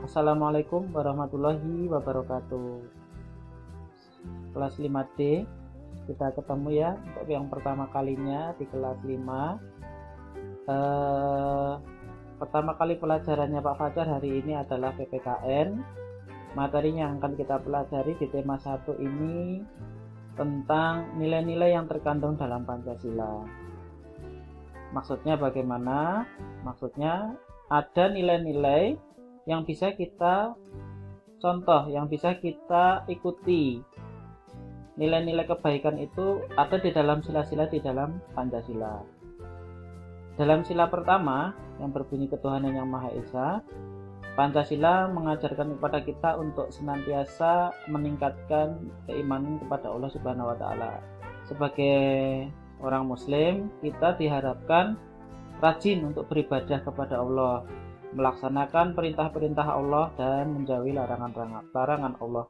Assalamualaikum warahmatullahi wabarakatuh. Kelas 5D, kita ketemu ya untuk yang pertama kalinya di kelas 5. Pertama kali pelajarannya Pak Fajar hari ini adalah PPKN. Materi yang akan kita pelajari di tema 1 ini tentang nilai-nilai yang terkandung dalam Pancasila. Maksudnya bagaimana? Maksudnya ada nilai-nilai yang bisa kita contoh, yang bisa kita ikuti. Nilai-nilai kebaikan itu ada di dalam sila-sila di dalam Pancasila. Dalam sila pertama yang berbunyi ketuhanan yang Maha Esa, Pancasila mengajarkan kepada kita untuk senantiasa meningkatkan keimanan kepada Allah Subhanahu wa taala. Sebagai orang muslim, kita diharapkan rajin untuk beribadah kepada Allah, melaksanakan perintah-perintah Allah dan menjauhi larangan Allah.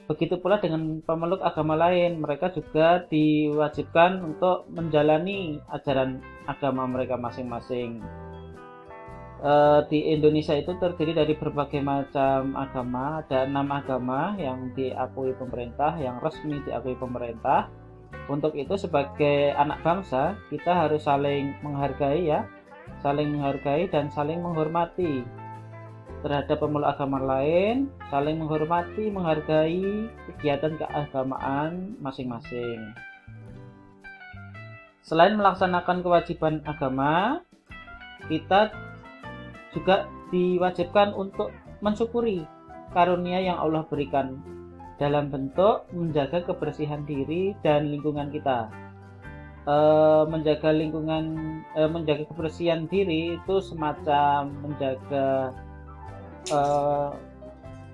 Begitu pula dengan pemeluk agama lain, mereka juga diwajibkan untuk menjalani ajaran agama mereka masing-masing. Di Indonesia itu terdiri dari berbagai macam agama, ada 6 agama yang diakui pemerintah, yang resmi diakui pemerintah. Untuk itu sebagai anak bangsa kita harus saling menghargai ya, saling menghargai dan saling menghormati terhadap pemeluk agama lain, saling menghormati, menghargai kegiatan keagamaan masing-masing. Selain melaksanakan kewajiban agama, kita juga diwajibkan untuk mensyukuri karunia yang Allah berikan dalam bentuk menjaga kebersihan diri dan lingkungan kita. Menjaga kebersihan diri itu semacam menjaga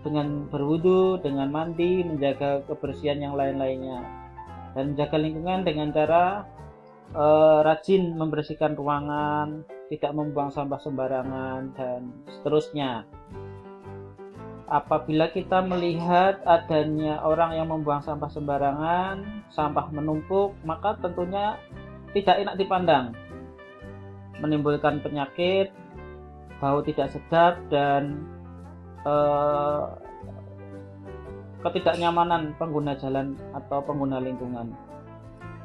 dengan berwudu, dengan mandi, menjaga kebersihan yang lain-lainnya, dan menjaga lingkungan dengan cara rajin membersihkan ruangan, tidak membuang sampah sembarangan, dan seterusnya. Apabila kita melihat adanya orang yang membuang sampah sembarangan, sampah menumpuk, maka tentunya tidak enak dipandang, menimbulkan penyakit, bau tidak sedap, dan ketidaknyamanan pengguna jalan atau pengguna lingkungan.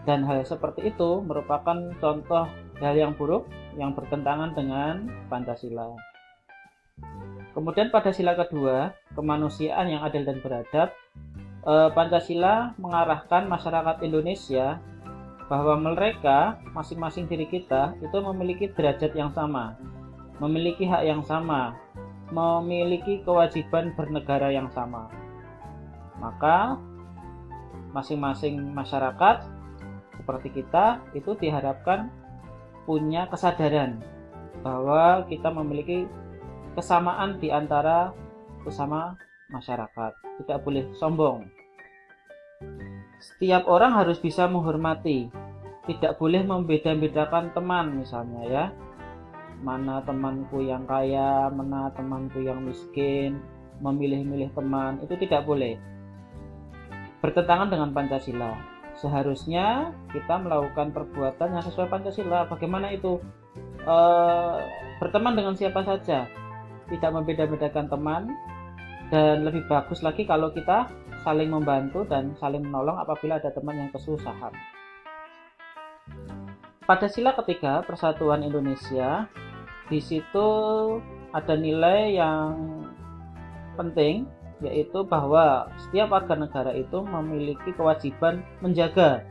Dan hal seperti itu merupakan contoh hal yang buruk yang bertentangan dengan Pancasila. Kemudian pada sila kedua, kemanusiaan yang adil dan beradab, Pancasila mengarahkan masyarakat Indonesia bahwa mereka, masing-masing diri kita, itu memiliki derajat yang sama, memiliki hak yang sama, memiliki kewajiban bernegara yang sama. Maka masing-masing masyarakat seperti kita itu diharapkan punya kesadaran bahwa kita memiliki kesamaan di antara sesama masyarakat, tidak boleh sombong. Setiap orang harus bisa menghormati, tidak boleh membeda-bedakan teman misalnya ya. Mana temanku yang kaya, mana temanku yang miskin, memilih-milih teman, itu tidak boleh. Bertentangan dengan Pancasila. Seharusnya kita melakukan perbuatan yang sesuai Pancasila. Bagaimana itu? Berteman dengan siapa saja, tidak membeda-bedakan teman, dan lebih bagus lagi kalau kita saling membantu dan saling menolong apabila ada teman yang kesusahan. Pada sila ketiga, Persatuan Indonesia, di situ ada nilai yang penting, yaitu bahwa setiap warga negara itu memiliki kewajiban menjaga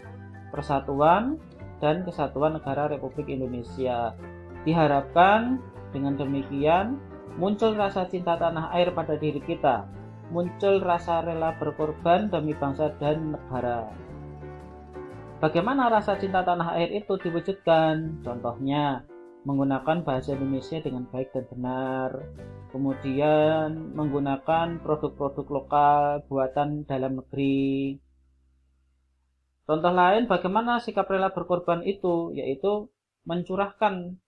persatuan dan kesatuan negara Republik Indonesia. Diharapkan dengan demikian muncul rasa cinta tanah air pada diri kita, muncul rasa rela berkorban demi bangsa dan negara. Bagaimana rasa cinta tanah air itu diwujudkan? Contohnya, menggunakan bahasa Indonesia dengan baik dan benar, kemudian menggunakan produk-produk lokal buatan dalam negeri. Contoh lain, bagaimana sikap rela berkorban itu, yaitu mencurahkan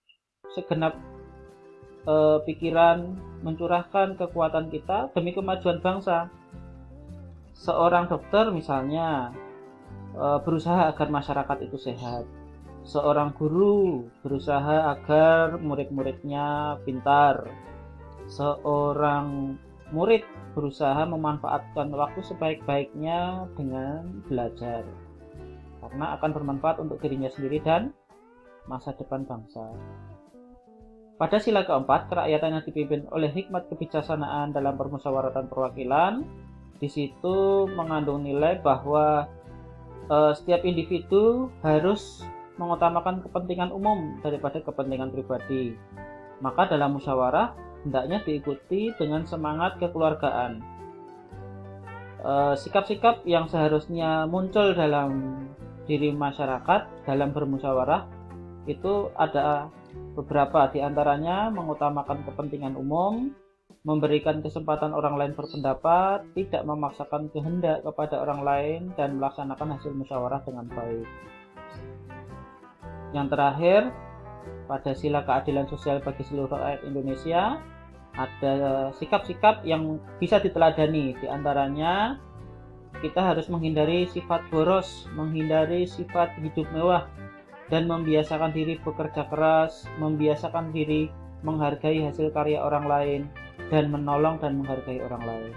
segenap pikiran, mencurahkan kekuatan kita demi kemajuan bangsa. Seorang dokter misalnya berusaha agar masyarakat itu sehat. Seorang guru berusaha agar murid-muridnya pintar. seorang murid berusaha memanfaatkan waktu sebaik-baiknya dengan belajar, karena akan bermanfaat untuk dirinya sendiri dan masa depan bangsa. Pada sila keempat, kerakyatan yang dipimpin oleh hikmat kebijaksanaan dalam permusyawaratan perwakilan, di situ mengandung nilai bahwa setiap individu harus mengutamakan kepentingan umum daripada kepentingan pribadi. Maka dalam musyawarah hendaknya diikuti dengan semangat kekeluargaan. Sikap-sikap yang seharusnya muncul dalam diri masyarakat dalam bermusyawarah itu ada beberapa, diantaranya mengutamakan kepentingan umum, memberikan kesempatan orang lain berpendapat, tidak memaksakan kehendak kepada orang lain, dan melaksanakan hasil musyawarah dengan baik. Yang terakhir, pada sila keadilan sosial bagi seluruh rakyat Indonesia, ada sikap-sikap yang bisa diteladani. Diantaranya, kita harus menghindari sifat boros, menghindari sifat hidup mewah, dan membiasakan diri bekerja keras, membiasakan diri menghargai hasil karya orang lain, dan menolong dan menghargai orang lain.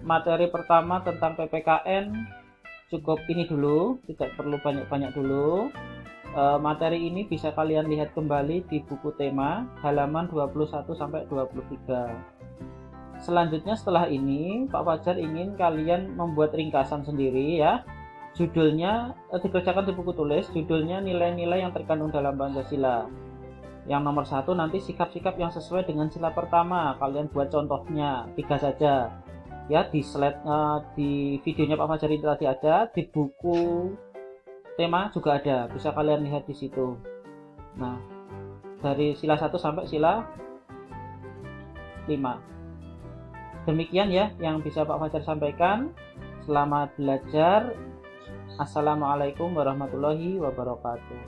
Materi pertama tentang PPKN cukup ini dulu, tidak perlu banyak-banyak dulu. Materi ini bisa kalian lihat kembali di buku tema halaman 21-23. Selanjutnya setelah ini Pak Fajar ingin kalian membuat ringkasan sendiri ya. Judulnya dikerjakan di buku tulis, judulnya nilai-nilai yang terkandung dalam Pancasila. Yang nomor 1 nanti sikap-sikap yang sesuai dengan sila pertama. Kalian buat contohnya 3 saja. Ya, di slide di videonya Pak Fajar ini tadi ada, di buku tema juga ada, bisa kalian lihat di situ. Nah, dari sila 1 sampai sila 5. Demikian ya yang bisa Pak Fajar sampaikan. Selamat belajar. Assalamualaikum warahmatullahi wabarakatuh.